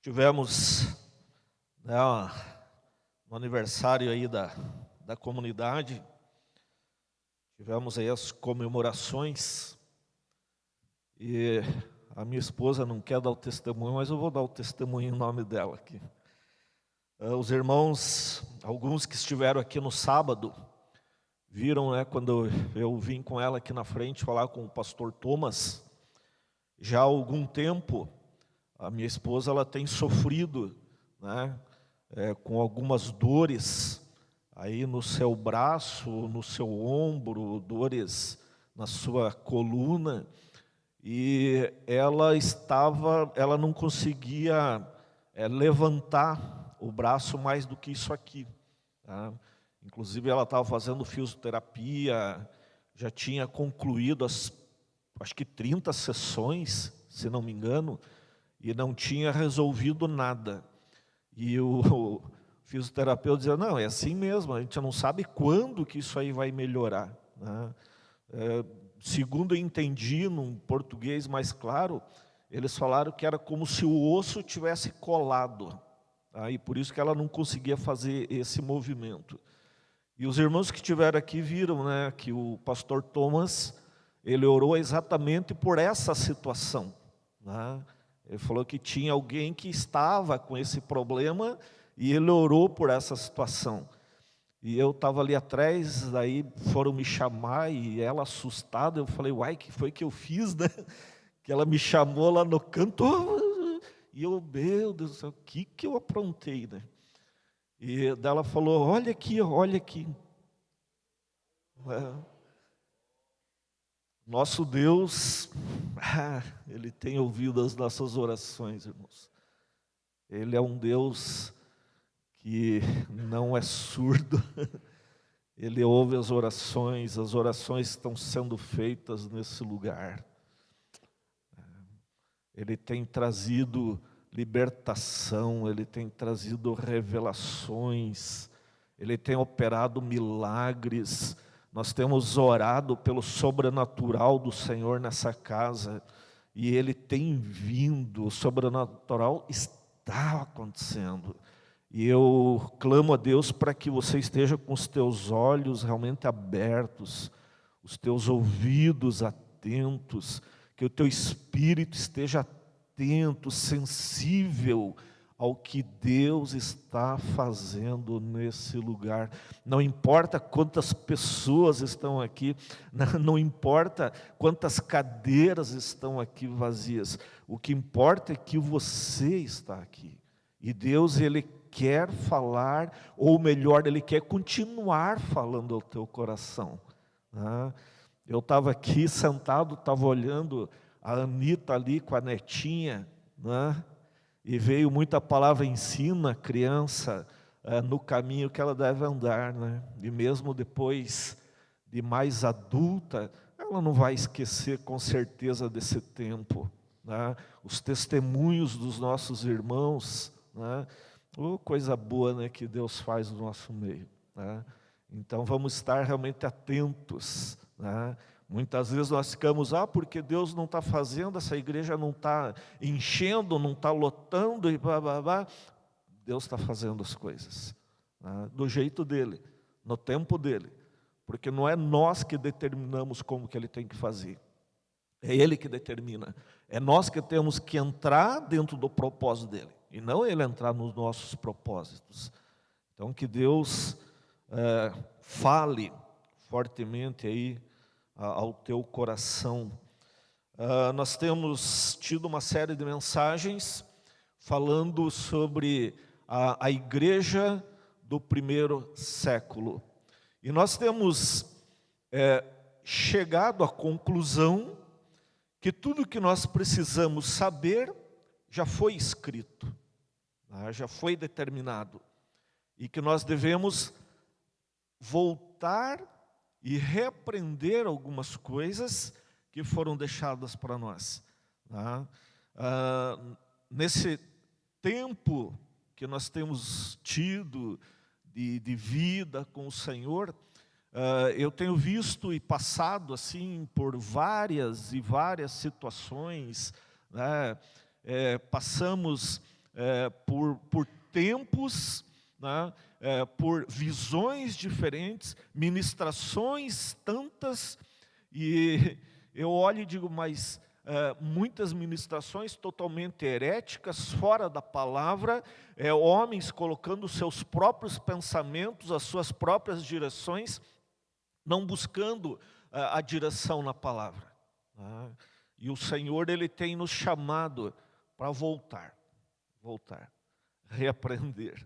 Tivemos, né, no aniversário aí da comunidade, tivemos aí as comemorações, e a minha esposa não quer dar o testemunho, mas eu vou dar o testemunho em nome dela aqui. Os irmãos, alguns que estiveram aqui no sábado, viram, né, quando eu vim com ela aqui na frente falar com o pastor Thomas. Já há algum tempo, a minha esposa ela tem sofrido, né, com algumas dores aí no seu braço, no seu ombro, dores na sua coluna, e ela não conseguia levantar o braço mais do que isso aqui, tá? Inclusive ela estava fazendo fisioterapia, já tinha concluído acho que 30 sessões, se não me engano, e não tinha resolvido nada. E o fisioterapeuta dizia, não, é assim mesmo, a gente não sabe quando que isso aí vai melhorar, né? Segundo eu entendi, num português mais claro, eles falaram que era como se o osso tivesse colado, tá? E por isso que ela não conseguia fazer esse movimento. E os irmãos que estiveram aqui viram, né, que o pastor Thomas, ele orou exatamente por essa situação, né? Ele falou que tinha alguém que estava com esse problema e ele orou por essa situação. E eu estava ali atrás, daí foram me chamar e ela assustada, eu falei, uai, que foi que eu fiz, né? Que ela me chamou lá no canto, e eu, meu Deus do céu, o que eu aprontei, né? E daí ela falou, olha aqui, olha aqui. Nosso Deus, Ele tem ouvido as nossas orações, irmãos. Ele é um Deus que não é surdo. Ele ouve as orações estão sendo feitas nesse lugar. Ele tem trazido libertação, Ele tem trazido revelações, Ele tem operado milagres. Nós temos orado pelo sobrenatural do Senhor nessa casa, e Ele tem vindo, o sobrenatural está acontecendo. E eu clamo a Deus para que você esteja com os teus olhos realmente abertos, os teus ouvidos atentos, que o teu espírito esteja atento, sensível ao que Deus está fazendo nesse lugar. Não importa quantas pessoas estão aqui, não importa quantas cadeiras estão aqui vazias, o que importa é que você está aqui. E Deus, Ele quer falar, ou melhor, Ele quer continuar falando ao teu coração, né? Eu estava aqui sentado, estava olhando a Anita ali com a netinha, né? E veio muita palavra, ensina a criança no caminho que ela deve andar, né? E mesmo depois de mais adulta, ela não vai esquecer com certeza desse tempo, né? Os testemunhos dos nossos irmãos, né? Oh, coisa boa, né, que Deus faz no nosso meio, né? Então vamos estar realmente atentos, né? Muitas vezes nós ficamos, porque Deus não está fazendo, essa igreja não está enchendo, não está lotando, e blá, blá, blá. Deus está fazendo as coisas, né, do jeito dEle, no tempo dEle, porque não é nós que determinamos como que Ele tem que fazer, é Ele que determina, é nós que temos que entrar dentro do propósito dEle, e não Ele entrar nos nossos propósitos. Então que Deus fale fortemente aí ao teu coração. Nós temos tido uma série de mensagens falando sobre a igreja do primeiro século. E nós temos chegado à conclusão que tudo que nós precisamos saber já foi escrito, já foi determinado, e que nós devemos voltar e reaprender algumas coisas que foram deixadas para nós, tá? Nesse tempo que nós temos tido de vida com o Senhor, eu tenho visto e passado assim por várias e várias situações, né? Passamos por tempos, né, por visões diferentes, ministrações tantas, e eu olho e digo, mas muitas ministrações totalmente heréticas, fora da palavra, homens colocando seus próprios pensamentos, as suas próprias direções, não buscando a direção na palavra, né? E o Senhor, Ele tem nos chamado para voltar, reaprender.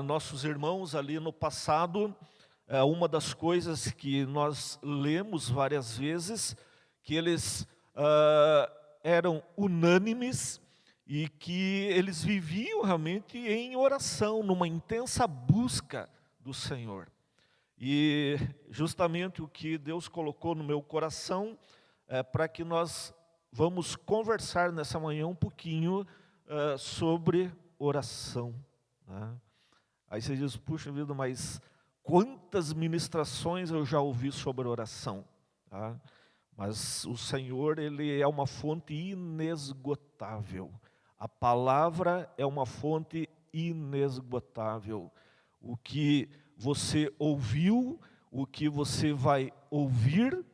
Nossos irmãos ali no passado, uma das coisas que nós lemos várias vezes, que eles eram unânimes e que eles viviam realmente em oração, numa intensa busca do Senhor. E justamente o que Deus colocou no meu coração para que nós vamos conversar nessa manhã um pouquinho sobre oração, né? Aí você diz, puxa vida, mas quantas ministrações eu já ouvi sobre oração, tá? Mas o Senhor, Ele é uma fonte inesgotável. A palavra é uma fonte inesgotável. O que você ouviu, o que você vai ouvir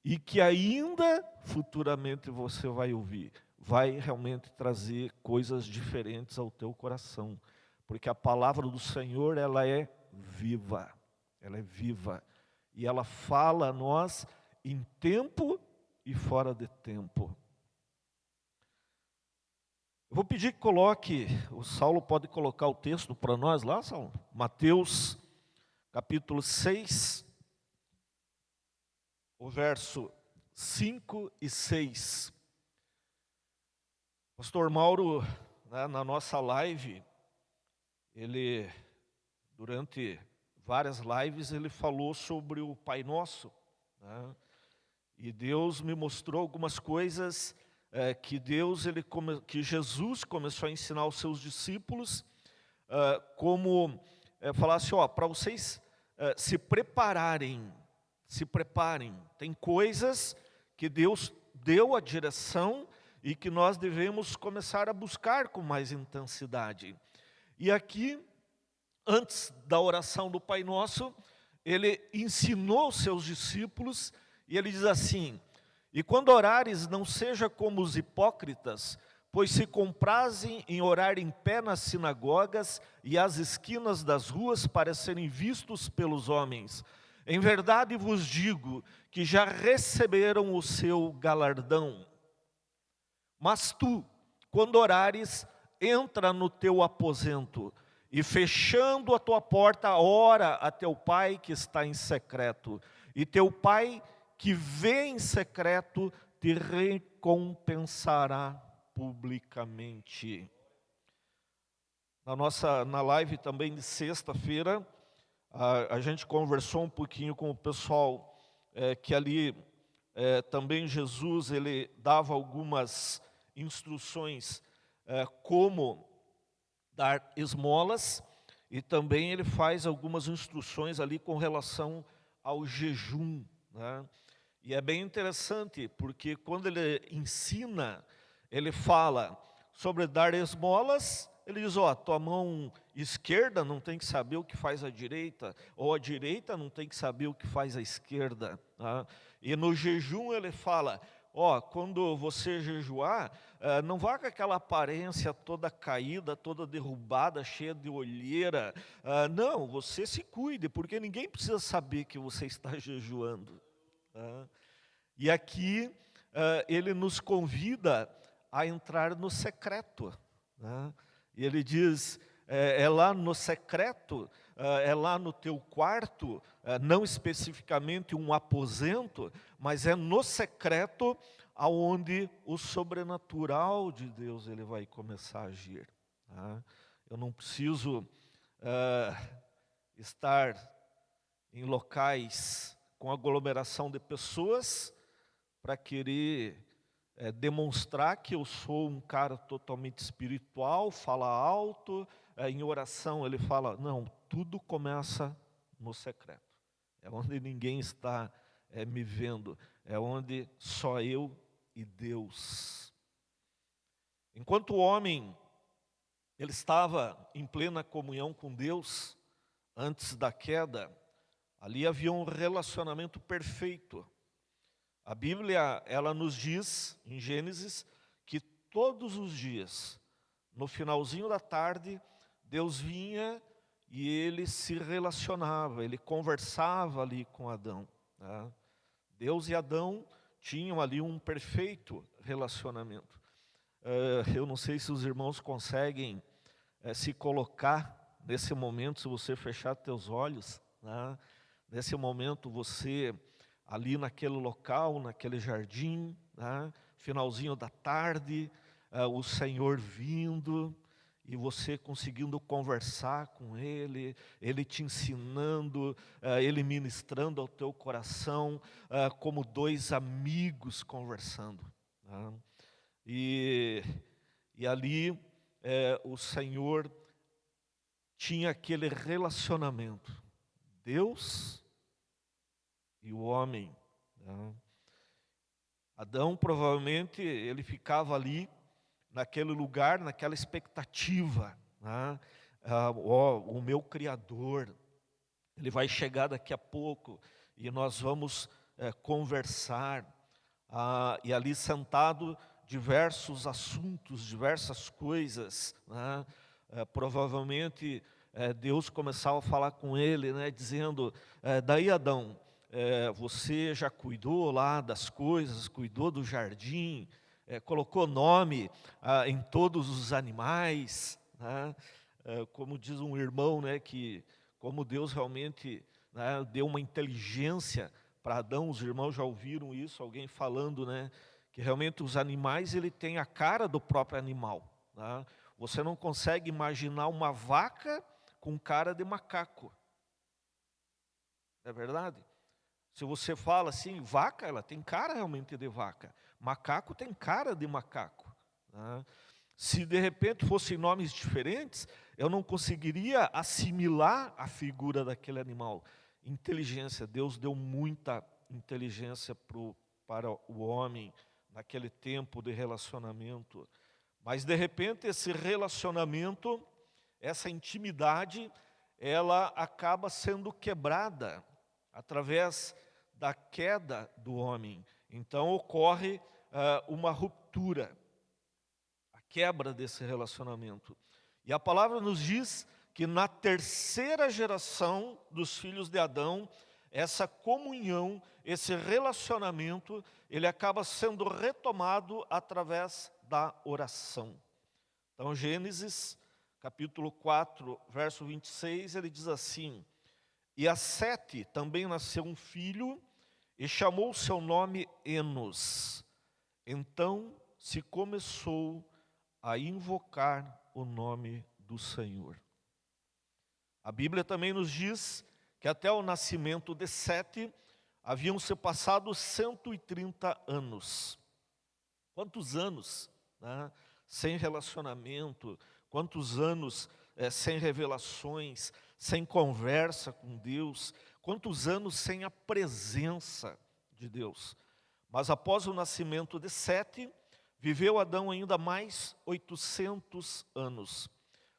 e que ainda futuramente você vai ouvir, vai realmente trazer coisas diferentes ao teu coração, porque a palavra do Senhor, ela é viva, e ela fala a nós em tempo e fora de tempo. Eu vou pedir que coloque, o Saulo pode colocar o texto para nós lá, Saulo? Mateus capítulo 6, o verso 5 e 6. Pastor Mauro, né, na nossa live, ele, durante várias lives, ele falou sobre o Pai Nosso, né? E Deus me mostrou algumas coisas que que Jesus começou a ensinar aos seus discípulos, como falasse, para vocês se preparem, tem coisas que Deus deu a direção e que nós devemos começar a buscar com mais intensidade. E aqui, antes da oração do Pai Nosso, ele ensinou os seus discípulos, e ele diz assim: e quando orares, não seja como os hipócritas, pois se comprazem em orar em pé nas sinagogas e às esquinas das ruas para serem vistos pelos homens. Em verdade vos digo que já receberam o seu galardão. Mas tu, quando orares, entra no teu aposento e, fechando a tua porta, ora a teu Pai que está em secreto, e teu Pai que vê em secreto te recompensará publicamente. Na live também de sexta-feira, a gente conversou um pouquinho com o pessoal que ali também Jesus, ele dava algumas instruções como dar esmolas, e também ele faz algumas instruções ali com relação ao jejum, né? E é bem interessante, porque quando ele ensina, ele fala sobre dar esmolas, ele diz, tua mão esquerda não tem que saber o que faz a direita, ou a direita não tem que saber o que faz a esquerda, tá? E no jejum ele fala, quando você jejuar, não vá com aquela aparência toda caída, toda derrubada, cheia de olheira. Não, você se cuide, porque ninguém precisa saber que você está jejuando. E aqui ele nos convida a entrar no secreto, né? E ele diz, é lá no secreto, é lá no teu quarto, não especificamente um aposento, mas é no secreto aonde o sobrenatural de Deus ele vai começar a agir, tá? Eu não preciso estar em locais com aglomeração de pessoas para querer demonstrar que eu sou um cara totalmente espiritual, fala alto, em oração ele fala, não, tudo começa no secreto. É onde ninguém está me vendo, é onde só eu e Deus. Enquanto o homem ele estava em plena comunhão com Deus, antes da queda, ali havia um relacionamento perfeito. A Bíblia, ela nos diz, em Gênesis, que todos os dias, no finalzinho da tarde, Deus vinha e ele se relacionava, ele conversava ali com Adão, né? Deus e Adão tinham ali um perfeito relacionamento. Eu não sei se os irmãos conseguem se colocar nesse momento, se você fechar teus olhos, né? Nesse momento você ali naquele local, naquele jardim, né? Finalzinho da tarde, o Senhor vindo e você conseguindo conversar com Ele, Ele te ensinando, Ele ministrando ao teu coração, como dois amigos conversando, né? E ali o Senhor tinha aquele relacionamento, Deus e o homem, né? Adão provavelmente ele ficava ali naquele lugar, naquela expectativa, né? O meu Criador, ele vai chegar daqui a pouco e nós vamos conversar. E ali sentado, diversos assuntos, diversas coisas, né? Provavelmente Deus começava a falar com ele, né? Dizendo, daí Adão, você já cuidou lá das coisas, cuidou do jardim, colocou nome em todos os animais, né? Como diz um irmão, né, que como Deus realmente, né, deu uma inteligência para Adão, os irmãos já ouviram isso, alguém falando, né, que realmente os animais ele tem a cara do próprio animal, né? Você não consegue imaginar uma vaca com cara de macaco, é verdade? Se você fala assim, vaca, ela tem cara realmente de vaca, macaco tem cara de macaco, né? Se de repente fossem nomes diferentes, eu não conseguiria assimilar a figura daquele animal. Inteligência, Deus deu muita inteligência para o homem naquele tempo de relacionamento. Mas de repente esse relacionamento, essa intimidade, ela acaba sendo quebrada através da queda do homem. Então ocorre uma ruptura, a quebra desse relacionamento. E a palavra nos diz que na terceira geração dos filhos de Adão, essa comunhão, esse relacionamento, ele acaba sendo retomado através da oração. Então, Gênesis, capítulo 4, verso 26, ele diz assim, e a Sete também nasceu um filho, e chamou seu nome Enos. Então se começou a invocar o nome do Senhor. A Bíblia também nos diz que até o nascimento de Sete, haviam se passado 130 anos. Quantos anos, né, sem relacionamento, quantos anos sem revelações, sem conversa com Deus, quantos anos sem a presença de Deus. Mas após o nascimento de Sete, viveu Adão ainda mais 800 anos.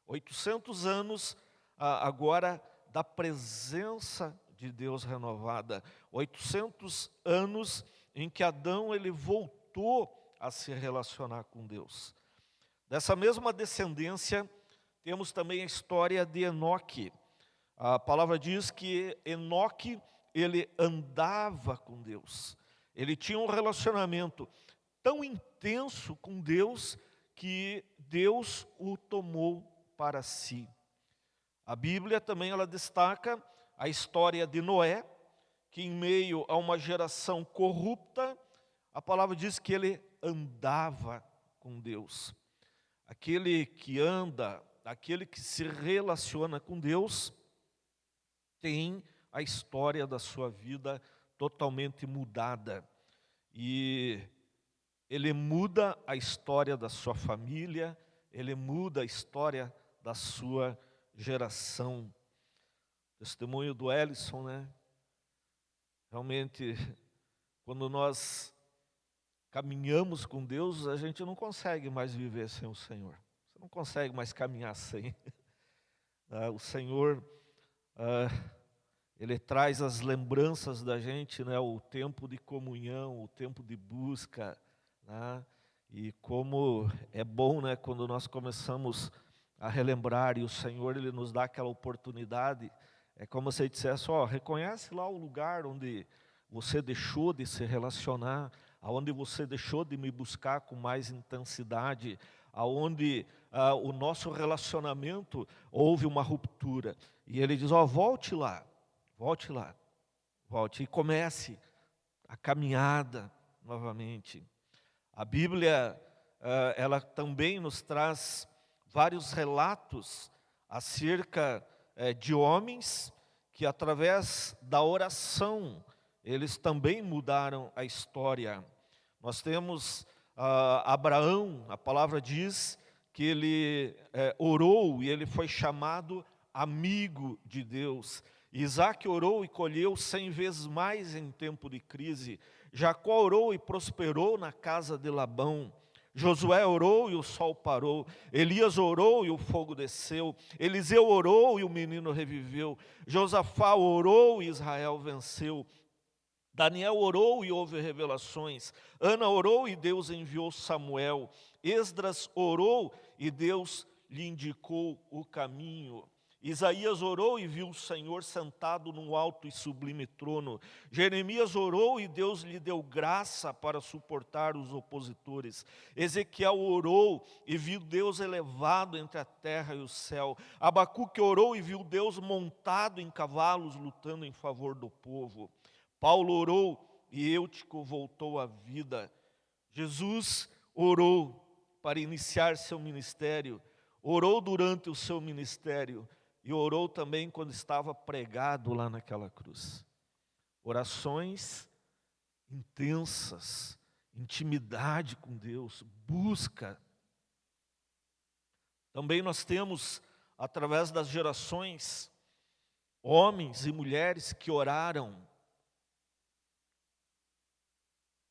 800 anos agora da presença de Deus renovada. 800 anos em que Adão ele voltou a se relacionar com Deus. Dessa mesma descendência, temos também a história de Enoque. A palavra diz que Enoque, ele andava com Deus. Ele tinha um relacionamento tão intenso com Deus que Deus o tomou para si. A Bíblia também ela destaca a história de Noé, que em meio a uma geração corrupta, a palavra diz que ele andava com Deus. Aquele que anda, aquele que se relaciona com Deus, tem a história da sua vida totalmente mudada. E ele muda a história da sua família, ele muda a história da sua geração. Testemunho do Ellison, né? Realmente, quando nós caminhamos com Deus, a gente não consegue mais viver sem o Senhor. Você não consegue mais caminhar sem. O Senhor, Ele traz as lembranças da gente, né? O tempo de comunhão, o tempo de busca, né? E como é bom, né? Quando nós começamos a relembrar e o Senhor, Ele nos dá aquela oportunidade. É como se Ele dissesse, reconhece lá o lugar onde você deixou de se relacionar, aonde você deixou de me buscar com mais intensidade, aonde o nosso relacionamento houve uma ruptura. E Ele diz, volte lá, volte e comece a caminhada novamente. A Bíblia, ela também nos traz vários relatos acerca de homens que através da oração, eles também mudaram a história. Nós temos Abraão, a palavra diz que ele orou e ele foi chamado amigo de Deus. Isaac orou e colheu 100 vezes mais em tempo de crise. Jacó orou e prosperou na casa de Labão. Josué orou e o sol parou. Elias orou e o fogo desceu. Eliseu orou e o menino reviveu. Josafá orou e Israel venceu. Daniel orou e houve revelações. Ana orou e Deus enviou Samuel. Esdras orou e Deus lhe indicou o caminho. Isaías orou e viu o Senhor sentado num alto e sublime trono. Jeremias orou e Deus lhe deu graça para suportar os opositores. Ezequiel orou e viu Deus elevado entre a terra e o céu. Abacuque orou e viu Deus montado em cavalos lutando em favor do povo. Paulo orou e Eutico voltou à vida. Jesus orou para iniciar seu ministério, orou durante o seu ministério e orou também quando estava pregado lá naquela cruz. Orações intensas, intimidade com Deus, busca. Também nós temos, através das gerações, homens e mulheres que oraram.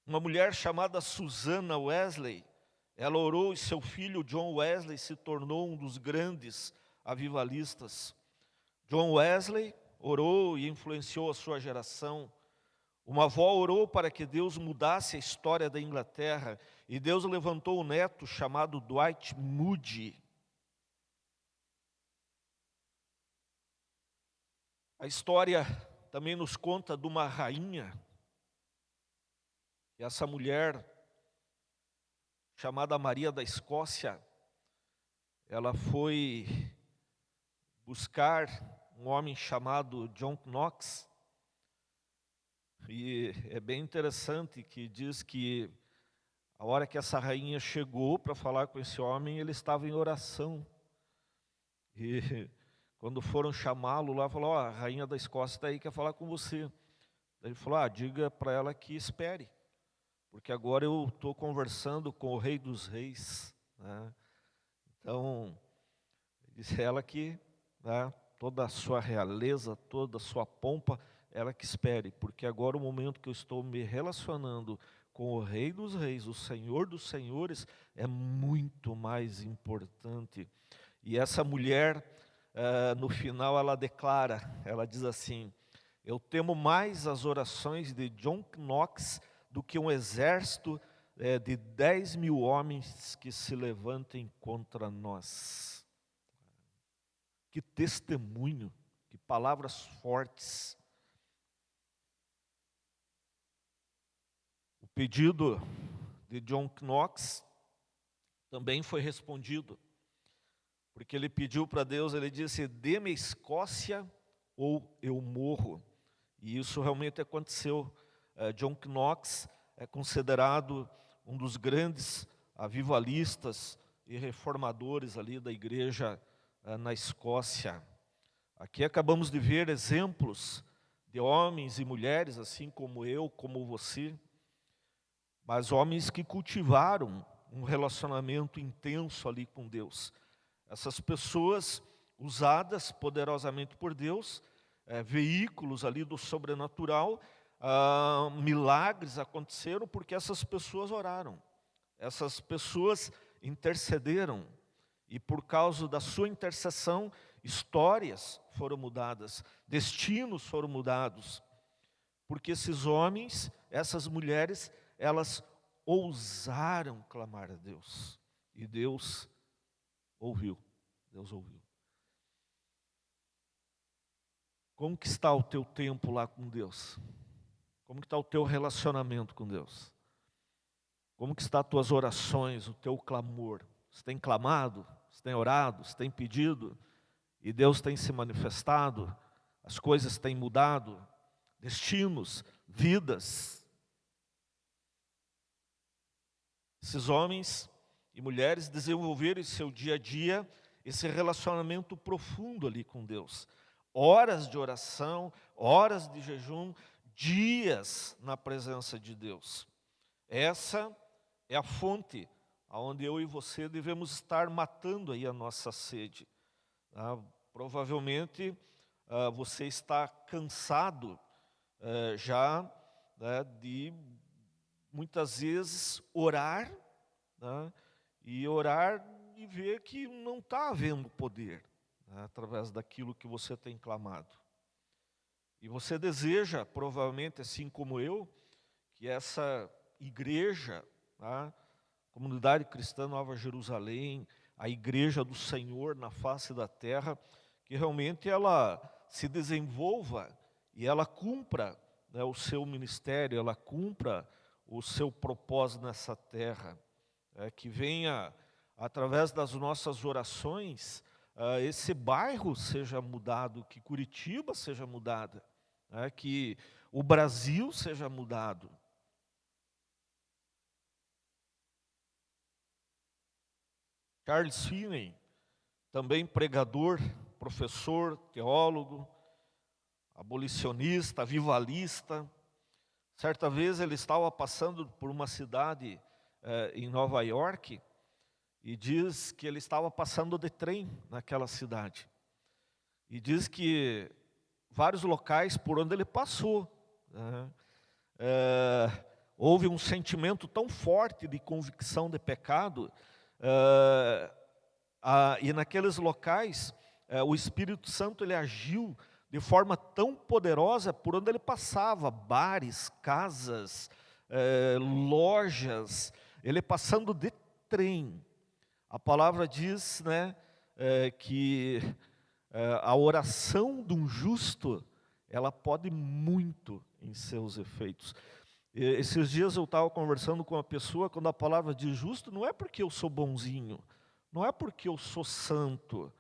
Uma mulher chamada Susana Wesley, ela orou e seu filho John Wesley se tornou um dos grandes avivalistas. John Wesley orou e influenciou a sua geração. Uma avó orou para que Deus mudasse a história da Inglaterra e Deus levantou um neto chamado Dwight Moody. A história também nos conta de uma rainha. E essa mulher, chamada Maria da Escócia, ela foi buscar um homem chamado John Knox. E é bem interessante que diz que a hora que essa rainha chegou para falar com esse homem, ele estava em oração. E quando foram chamá-lo lá, falou, a rainha da Escócia está aí, quer falar com você. Ele falou, diga para ela que espere. Porque agora eu estou conversando com o Rei dos Reis, né? Então, disse ela que, né, toda a sua realeza, toda a sua pompa, ela que espere, porque agora o momento que eu estou me relacionando com o Rei dos Reis, o Senhor dos Senhores, é muito mais importante. E essa mulher, no final, ela declara, ela diz assim, eu temo mais as orações de John Knox do que um exército de 10 mil homens que se levantem contra nós. Que testemunho, que palavras fortes. O pedido de John Knox também foi respondido, porque ele pediu para Deus, ele disse, dê-me a Escócia ou eu morro. E isso realmente aconteceu. John Knox é considerado um dos grandes avivalistas e reformadores ali da igreja na Escócia. Aqui acabamos de ver exemplos de homens e mulheres, assim como eu, como você, mas homens que cultivaram um relacionamento intenso ali com Deus. Essas pessoas usadas poderosamente por Deus, veículos ali do sobrenatural, milagres aconteceram porque essas pessoas oraram, essas pessoas intercederam, e por causa da sua intercessão, histórias foram mudadas, destinos foram mudados, porque esses homens, essas mulheres, elas ousaram clamar a Deus, e Deus ouviu, Deus ouviu. Como que está o teu tempo lá com Deus? Como que está o teu relacionamento com Deus? Como que estão as tuas orações, o teu clamor? Você tem clamado? Você tem orado? Você tem pedido? E Deus tem se manifestado? As coisas têm mudado? Destinos, vidas. Esses homens e mulheres desenvolveram em seu dia a dia esse relacionamento profundo ali com Deus. Horas de oração, horas de jejum, dias na presença de Deus. Essa é a fonte onde eu e você devemos estar matando aí a nossa sede. Provavelmente você está cansado já, né, de muitas vezes orar, né, e orar e ver que não está havendo poder, né, através daquilo que você tem clamado. E você deseja, provavelmente, assim como eu, que essa igreja, tá, Comunidade Cristã Nova Jerusalém, a igreja do Senhor na face da terra, que realmente ela se desenvolva e ela cumpra, né, o seu ministério, ela cumpra o seu propósito nessa terra. Que venha, através das nossas orações, esse bairro seja mudado, que Curitiba seja mudada, que o Brasil seja mudado. Charles Finney, também pregador, professor, teólogo, abolicionista, avivalista. Certa vez ele estava passando por uma cidade em Nova York e diz que ele estava passando de trem naquela cidade. E diz que vários locais por onde ele passou, né, houve um sentimento tão forte de convicção de pecado, e naqueles locais o Espírito Santo ele agiu de forma tão poderosa por onde ele passava, bares, casas, lojas, ele passando de trem. A palavra diz, né, que a oração de um justo, ela pode muito em seus efeitos. Esses dias eu estava conversando com uma pessoa, quando a palavra diz justo, não é porque eu sou bonzinho, não é porque eu sou santo,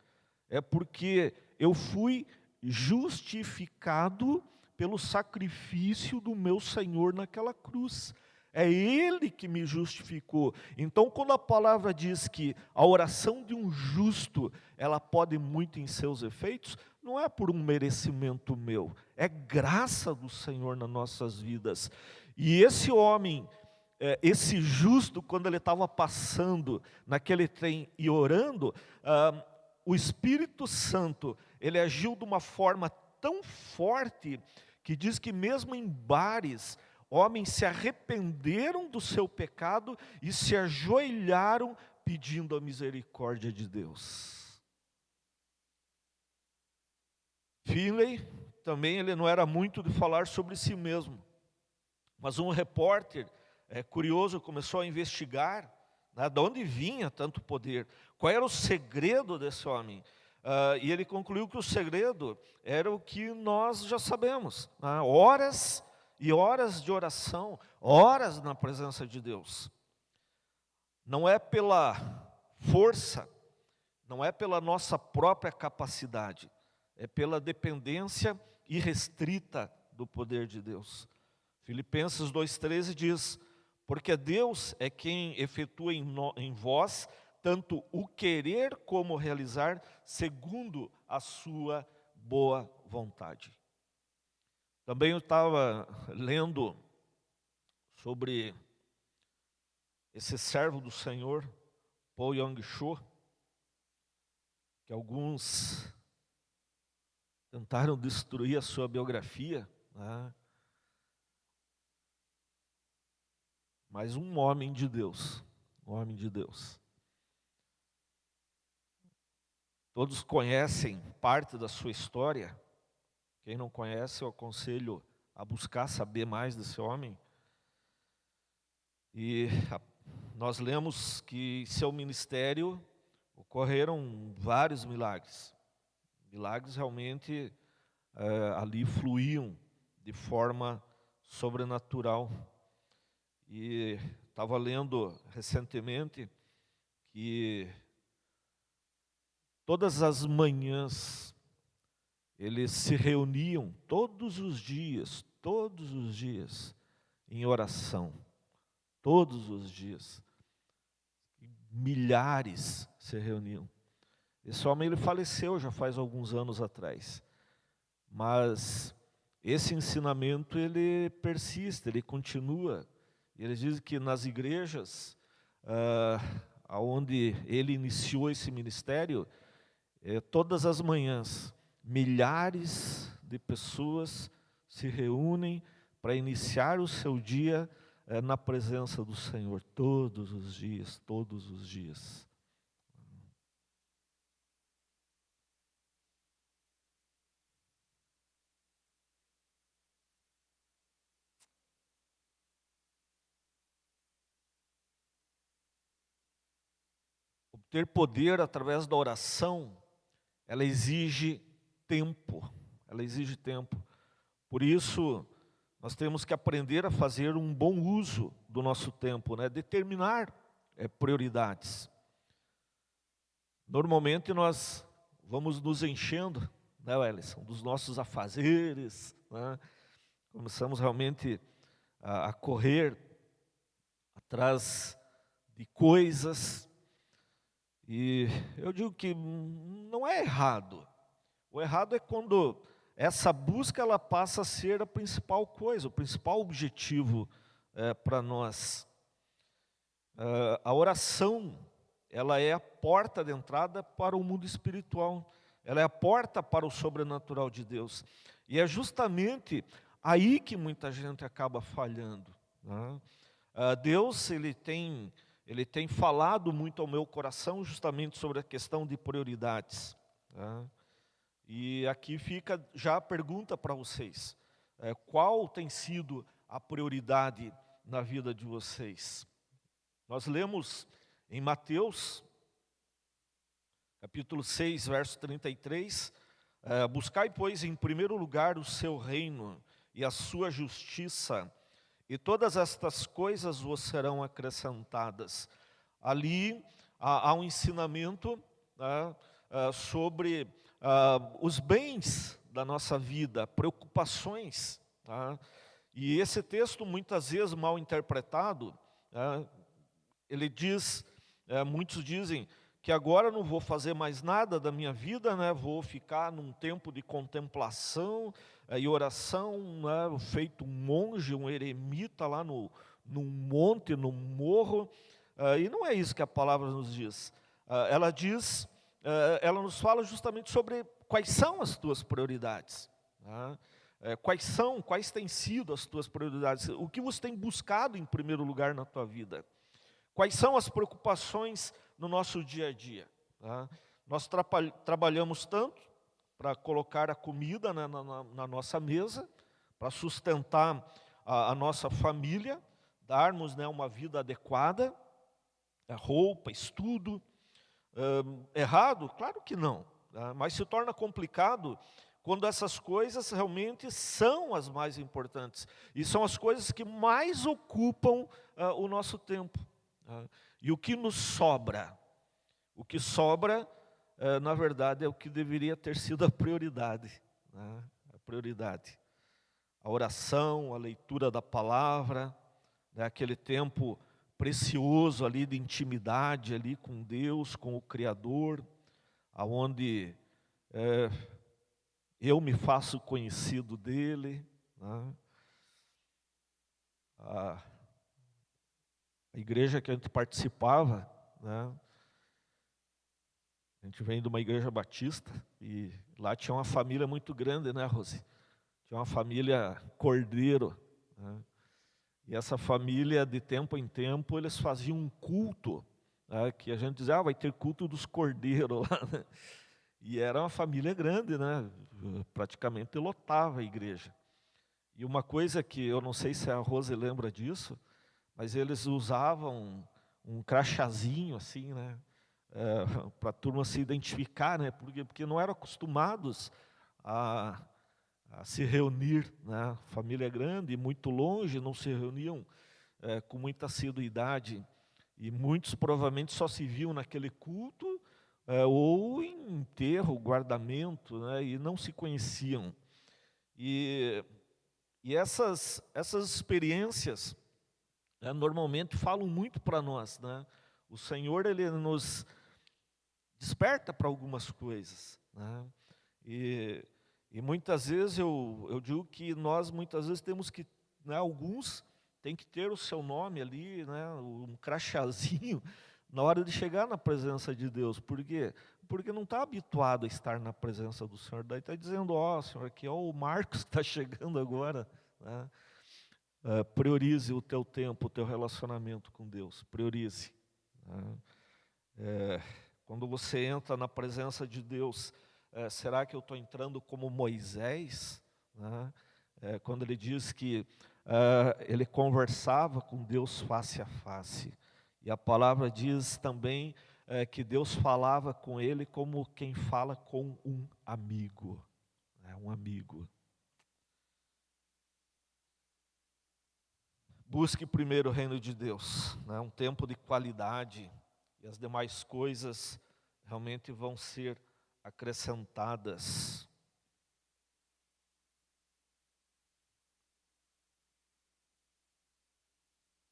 é porque eu fui justificado pelo sacrifício do meu Senhor naquela cruz. É Ele que me justificou. Então, quando a palavra diz que a oração de um justo, ela pode muito em seus efeitos, não é por um merecimento meu, é graça do Senhor nas nossas vidas. E esse homem, esse justo, quando ele estava passando naquele trem e orando, o Espírito Santo, ele agiu de uma forma tão forte, que diz que mesmo em bares, homens se arrependeram do seu pecado e se ajoelharam pedindo a misericórdia de Deus. Finley, também ele não era muito de falar sobre si mesmo, mas um repórter curioso começou a investigar, né, de onde vinha tanto poder, qual era o segredo desse homem. E ele concluiu que o segredo era o que nós já sabemos, né, horas e horas de oração, horas na presença de Deus. Não é pela força, não é pela nossa própria capacidade, é pela dependência irrestrita do poder de Deus. Filipenses 2,13 diz: porque Deus é quem efetua em vós tanto o querer como o realizar, segundo a sua boa vontade. Também eu estava lendo sobre esse servo do Senhor, Paul Yong-cho, que alguns tentaram destruir a sua biografia, né? mas um homem de Deus, um homem de Deus. Todos conhecem parte da sua história. Quem não conhece, eu aconselho a buscar saber mais desse homem. E nós lemos que em seu ministério ocorreram vários milagres. Milagres realmente ali fluíam de forma sobrenatural. E estava lendo recentemente que todas as manhãs eles se reuniam todos os dias, em oração. Todos os dias. Milhares se reuniam. Esse homem ele faleceu já faz alguns anos atrás. Mas esse ensinamento ele persiste, ele continua. Eles dizem que nas igrejas onde ele iniciou esse ministério, todas as manhãs, milhares de pessoas se reúnem para iniciar o seu dia na presença do Senhor, todos os dias, todos os dias. Obter poder através da oração, ela exige tempo, Por isso, nós temos que aprender a fazer um bom uso do nosso tempo, né? Determinar prioridades. Normalmente nós vamos nos enchendo, né, Wellington, dos nossos afazeres, né? Começamos realmente a correr atrás de coisas. E eu digo que não é errado. O errado é quando essa busca ela passa a ser a principal coisa, o principal objetivo para nós. A oração, ela é a porta de entrada para o mundo espiritual. Ela é a porta para o sobrenatural de Deus. E é justamente aí que muita gente acaba falhando, né? Deus, Ele tem falado muito ao meu coração justamente sobre a questão de prioridades, né? E aqui fica já a pergunta para vocês. Qual tem sido a prioridade na vida de vocês? Nós lemos em Mateus, capítulo 6, verso 33, buscai, pois, em primeiro lugar o seu reino e a sua justiça, e todas estas coisas vos serão acrescentadas. Ali há um ensinamento sobre os bens da nossa vida, preocupações. Tá? E esse texto, muitas vezes mal interpretado, ele diz, muitos dizem que agora não vou fazer mais nada da minha vida, né? Vou ficar num tempo de contemplação e oração, né? Feito um monge, um eremita lá num monte, num morro. E não é isso que a palavra nos diz. Ela diz, ela nos fala justamente sobre quais são as tuas prioridades. Né? Quais têm sido as tuas prioridades? O que você tem buscado em primeiro lugar na tua vida? Quais são as preocupações no nosso dia a dia? Tá? Nós trabalhamos tanto para colocar a comida na nossa mesa, para sustentar a nossa família, darmos, né, uma vida adequada, roupa, estudo. Errado? Claro que não. Tá? Mas se torna complicado quando essas coisas realmente são as mais importantes. E são as coisas que mais ocupam o nosso tempo. E o que nos sobra? O que sobra, na verdade, é o que deveria ter sido a prioridade. Né? A prioridade. A oração, a leitura da palavra, né? Aquele tempo precioso ali de intimidade ali com Deus, com o Criador, aonde eu me faço conhecido dele. Né? A igreja que a gente participava, né? A gente vem de uma igreja batista e lá tinha uma família muito grande, né, Rose? Tinha uma família Cordeiro, né? E essa família, de tempo em tempo, eles faziam um culto, né, que a gente dizia, vai ter culto dos cordeiros lá, né? E era uma família grande, né? Praticamente lotava a igreja. E uma coisa que eu não sei se a Rose lembra disso, mas eles usavam um crachazinho assim, né? Para a turma se identificar, né? Porque não eram acostumados a se reunir, né? Família grande, muito longe, não se reuniam com muita assiduidade. E muitos provavelmente só se viam naquele culto ou em enterro, guardamento, né? E não se conheciam. E essas experiências normalmente falam muito para nós, né? O Senhor, Ele nos desperta para algumas coisas, né? E muitas vezes eu digo que nós muitas vezes temos que, né, alguns têm que ter o seu nome ali, né, um crachazinho, na hora de chegar na presença de Deus. Por quê? Porque não está habituado a estar na presença do Senhor. Daí está dizendo, Senhor, aqui é o Marcos que está chegando agora, né? Priorize o teu tempo, o teu relacionamento com Deus, priorize, né? Quando você entra na presença de Deus, será que eu estou entrando como Moisés, né? Quando ele diz que ele conversava com Deus face a face, e a palavra diz também que Deus falava com ele como quem fala com um amigo, né? Um amigo. Busque primeiro o reino de Deus, né? Um tempo de qualidade, e as demais coisas realmente vão ser acrescentadas.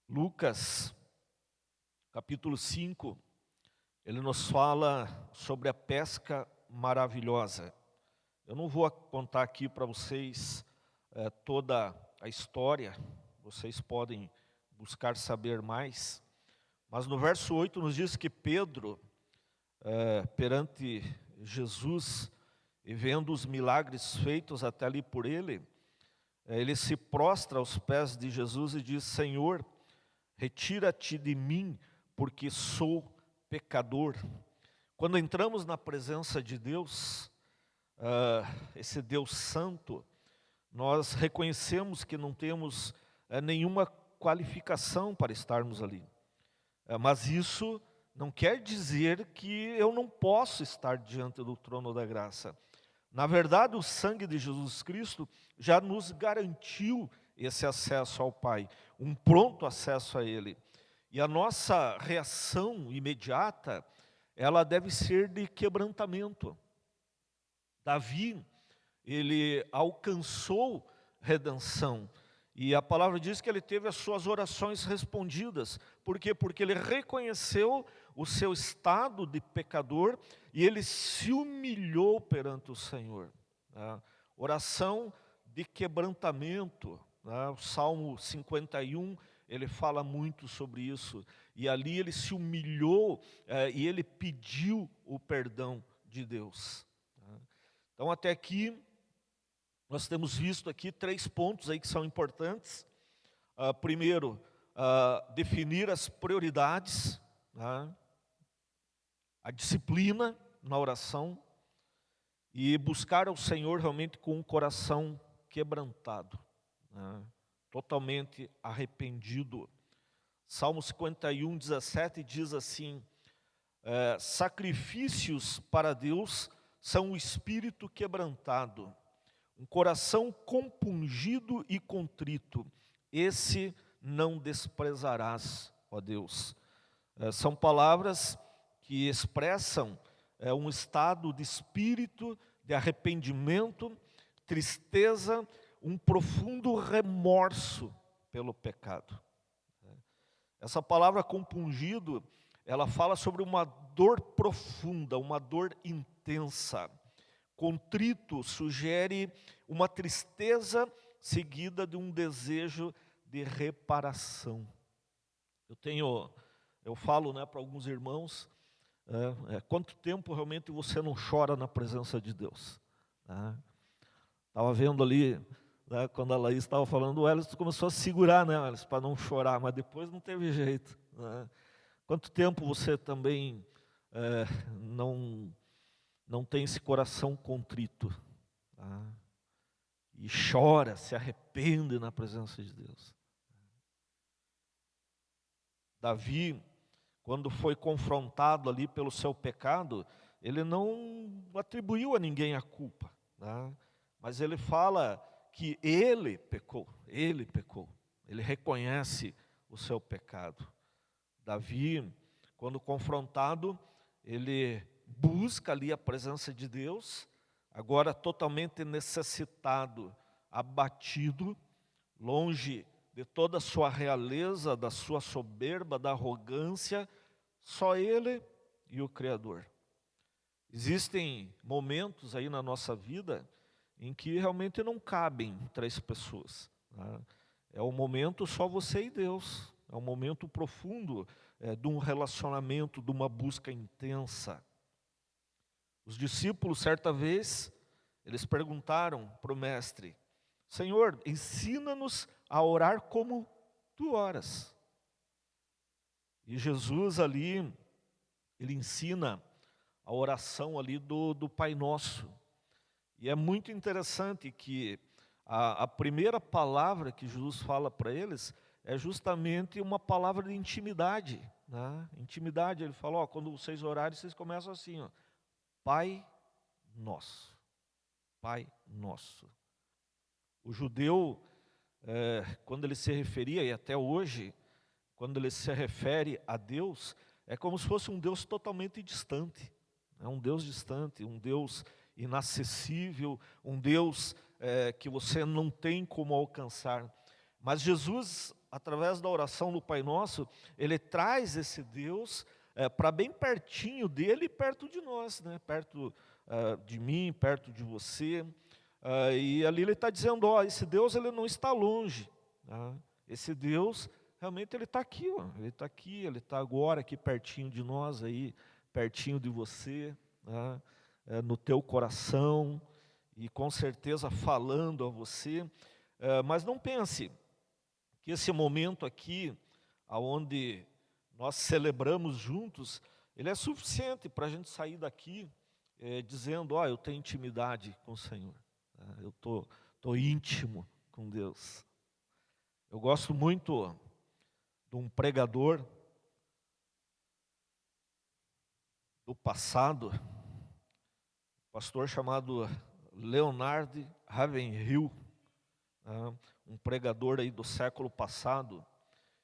Lucas, capítulo 5, ele nos fala sobre a pesca maravilhosa. Eu não vou contar aqui para vocês toda a história, vocês podem buscar saber mais, mas no verso 8 nos diz que Pedro, perante Jesus, e vendo os milagres feitos até ali por ele, ele se prostra aos pés de Jesus e diz, Senhor, retira-te de mim, porque sou pecador. Quando entramos na presença de Deus, esse Deus santo, nós reconhecemos que não temos nenhuma qualificação para estarmos ali. Mas isso não quer dizer que eu não posso estar diante do trono da graça. Na verdade, o sangue de Jesus Cristo já nos garantiu esse acesso ao Pai, um pronto acesso a Ele. E a nossa reação imediata, ela deve ser de quebrantamento. Davi, ele alcançou redenção. E a palavra diz que ele teve as suas orações respondidas. Por quê? Porque ele reconheceu o seu estado de pecador e ele se humilhou perante o Senhor. Oração de quebrantamento. O Salmo 51, ele fala muito sobre isso. E ali ele se humilhou e ele pediu o perdão de Deus. Então até aqui, nós temos visto aqui 3 pontos aí que são importantes. Primeiro, definir as prioridades, né? A disciplina na oração e buscar ao Senhor realmente com um coração quebrantado, né? Totalmente arrependido. Salmo 51, 17 diz assim, sacrifícios para Deus são o espírito quebrantado, um coração compungido e contrito, esse não desprezarás, ó Deus. São palavras que expressam um estado de espírito, de arrependimento, tristeza, um profundo remorso pelo pecado. Essa palavra compungido, ela fala sobre uma dor profunda, uma dor intensa. Contrito sugere uma tristeza seguida de um desejo de reparação. Eu falo, né, para alguns irmãos, quanto tempo realmente você não chora na presença de Deus? Estava vendo ali né? Quando a Laís estava falando, o Elis começou a segurar, né, Elis, para não chorar, mas depois não teve jeito, né? Quanto tempo você também não tem esse coração contrito, tá? E chora, se arrepende na presença de Deus. Davi, quando foi confrontado ali pelo seu pecado, ele não atribuiu a ninguém a culpa, né? Mas ele fala que ele pecou, ele reconhece o seu pecado. Davi, quando confrontado, ele busca ali a presença de Deus, agora totalmente necessitado, abatido, longe de toda a sua realeza, da sua soberba, da arrogância, só ele e o Criador. Existem momentos aí na nossa vida em que realmente não cabem 3 pessoas, né? É um momento só você e Deus, é um momento profundo de um relacionamento, de uma busca intensa. Os discípulos, certa vez, eles perguntaram para o mestre: Senhor, ensina-nos a orar como tu oras. E Jesus ali, ele ensina a oração ali do Pai Nosso. E é muito interessante que a primeira palavra que Jesus fala para eles é justamente uma palavra de intimidade, né? Intimidade, ele fala, ó, quando vocês orarem, vocês começam assim, ó, Pai Nosso, Pai Nosso. O judeu, quando ele se referia, e até hoje, quando ele se refere a Deus, é como se fosse um Deus totalmente distante. É um Deus distante, um Deus inacessível, um Deus que você não tem como alcançar. Mas Jesus, através da oração do Pai Nosso, ele traz esse Deus para bem pertinho dele e perto de nós, né? Perto de mim, perto de você. E ali ele está dizendo, ó, esse Deus ele não está longe, tá? Esse Deus realmente ele está aqui, ó, ele está aqui, ele está agora aqui pertinho de nós, aí, pertinho de você, tá? No teu coração e com certeza falando a você. Mas não pense que esse momento aqui, aonde nós celebramos juntos, ele é suficiente para a gente sair daqui dizendo, ó, eu tenho intimidade com o Senhor, eu tô íntimo com Deus. Eu gosto muito de um pregador do passado, pastor chamado Leonard Ravenhill, um pregador aí do século passado.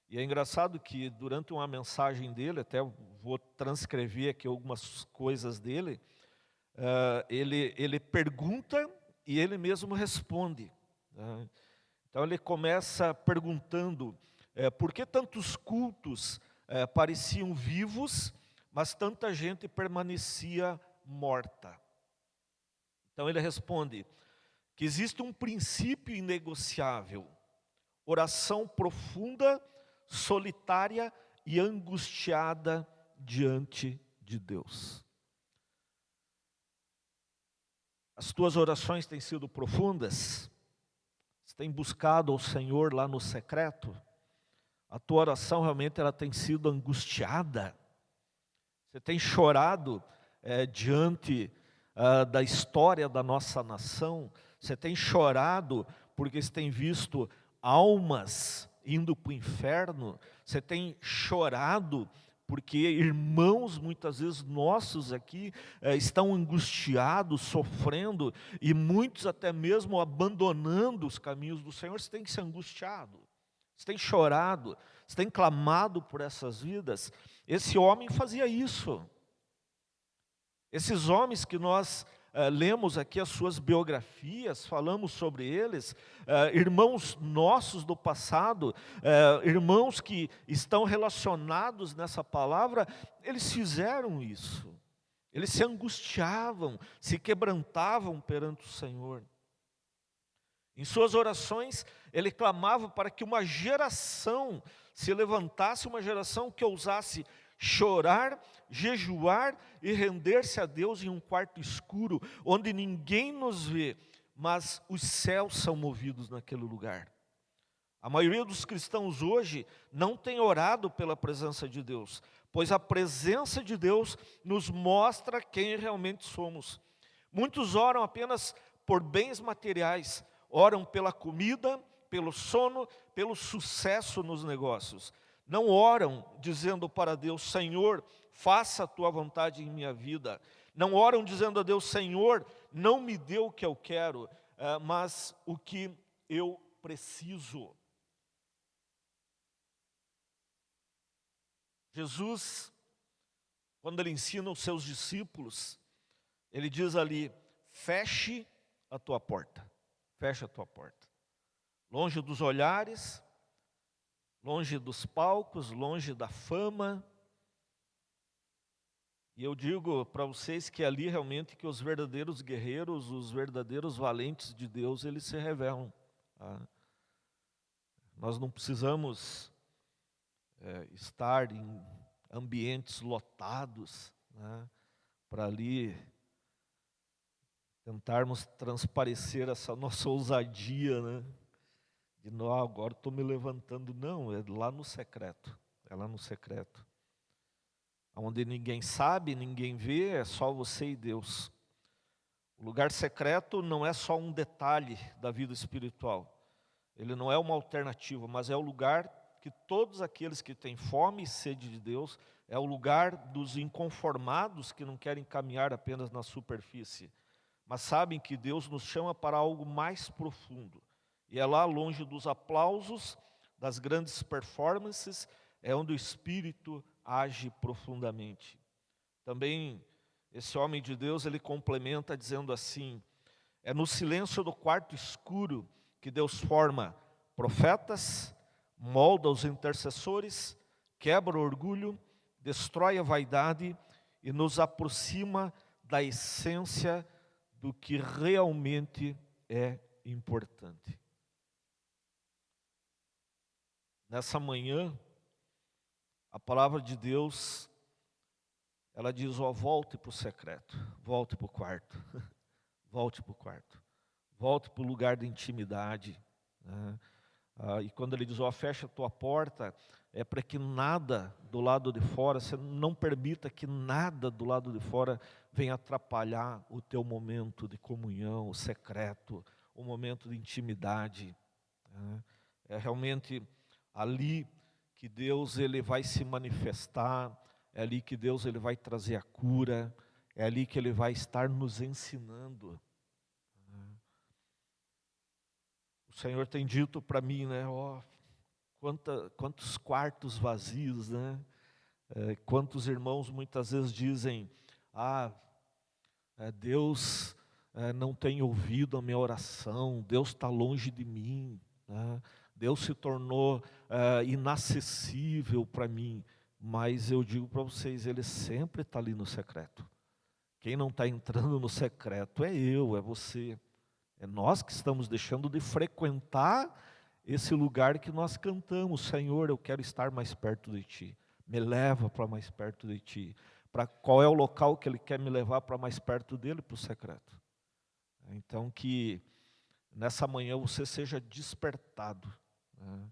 E é engraçado que durante uma mensagem dele, até vou transcrever aqui algumas coisas dele, ele pergunta e ele mesmo responde, né? Então ele começa perguntando por que tantos cultos pareciam vivos, mas tanta gente permanecia morta. Então ele responde que existe um princípio inegociável, oração profunda, solitária e angustiada diante de Deus. As tuas orações têm sido profundas? Você tem buscado ao Senhor lá no secreto? A tua oração realmente ela tem sido angustiada? Você tem chorado diante da história da nossa nação? Você tem chorado porque você tem visto almas indo para o inferno? Você tem chorado porque irmãos, muitas vezes nossos aqui, estão angustiados, sofrendo, e muitos até mesmo abandonando os caminhos do Senhor? Você tem se angustiado, você tem chorado, você tem clamado por essas vidas? Esse homem fazia isso. Esses homens que nós lemos aqui as suas biografias, falamos sobre eles, irmãos nossos do passado, irmãos que estão relacionados nessa palavra, eles fizeram isso. Eles se angustiavam, se quebrantavam perante o Senhor. Em suas orações, ele clamava para que uma geração se levantasse, uma geração que ousasse chorar, jejuar e render-se a Deus em um quarto escuro, onde ninguém nos vê, mas os céus são movidos naquele lugar. A maioria dos cristãos hoje não tem orado pela presença de Deus, pois a presença de Deus nos mostra quem realmente somos. Muitos oram apenas por bens materiais, oram pela comida, pelo sono, pelo sucesso nos negócios. Não oram dizendo para Deus: Senhor, faça a tua vontade em minha vida. Não oram dizendo a Deus: Senhor, não me dê o que eu quero, mas o que eu preciso. Jesus, quando ele ensina os seus discípulos, ele diz ali: feche a tua porta, feche a tua porta. Longe dos olhares, longe dos palcos, longe da fama. E eu digo para vocês que ali realmente que os verdadeiros guerreiros, os verdadeiros valentes de Deus, eles se revelam. Tá? Nós não precisamos estar em ambientes lotados, né, para ali tentarmos transparecer essa nossa ousadia, né, de não, agora estou me levantando. Não, é lá no secreto, é lá no secreto. Onde ninguém sabe, ninguém vê, é só você e Deus. O lugar secreto não é só um detalhe da vida espiritual. Ele não é uma alternativa, mas é o lugar que todos aqueles que têm fome e sede de Deus, é o lugar dos inconformados que não querem caminhar apenas na superfície, mas sabem que Deus nos chama para algo mais profundo. E é lá longe dos aplausos, das grandes performances, é onde o Espírito age profundamente. Também esse homem de Deus, ele complementa dizendo assim: é no silêncio do quarto escuro que Deus forma profetas, molda os intercessores, quebra o orgulho, destrói a vaidade e nos aproxima da essência do que realmente é importante. Nessa manhã, a palavra de Deus, ela diz: ó, volte para o secreto, volte para o quarto, volte para o quarto, volte para o lugar de intimidade, né? E quando ele diz: ó, fecha a tua porta, é para que nada do lado de fora, você não permita que nada do lado de fora venha atrapalhar o teu momento de comunhão, o secreto, o momento de intimidade, né? É realmente ali que Deus ele vai se manifestar, é ali que Deus ele vai trazer a cura, é ali que Ele vai estar nos ensinando. O Senhor tem dito para mim, né, ó, quantos quartos vazios, né? Quantos irmãos muitas vezes dizem: Deus não tem ouvido a minha oração, Deus está longe de mim, né? Deus se tornou inacessível para mim. Mas eu digo para vocês, Ele sempre está ali no secreto. Quem não está entrando no secreto é eu, é você. É nós que estamos deixando de frequentar esse lugar que nós cantamos: Senhor, eu quero estar mais perto de Ti. Me leva para mais perto de Ti. Para qual é o local que Ele quer me levar para mais perto dEle? Para o secreto. Então que nessa manhã você seja despertado, né,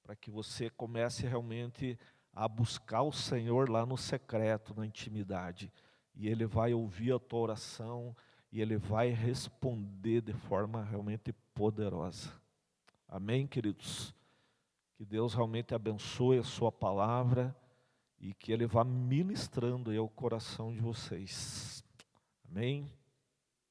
para que você comece realmente a buscar o Senhor lá no secreto, na intimidade. E Ele vai ouvir a tua oração, e Ele vai responder de forma realmente poderosa. Amém, queridos? Que Deus realmente abençoe a sua palavra e que Ele vá ministrando aí ao coração de vocês. Amém?